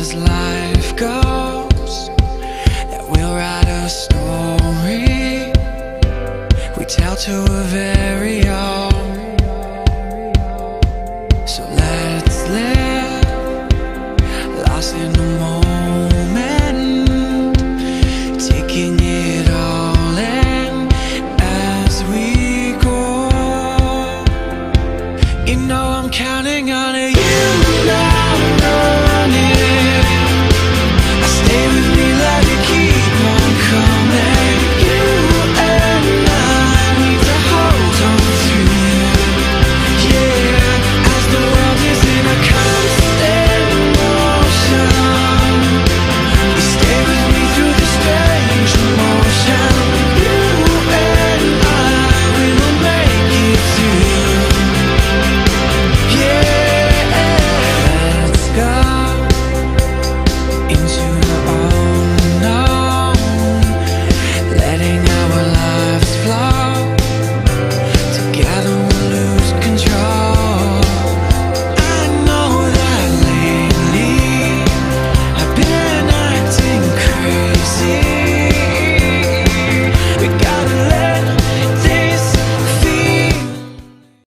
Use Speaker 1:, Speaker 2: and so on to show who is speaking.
Speaker 1: as life goes, that we'll write a story we tell to a very own. So let's live, lost in the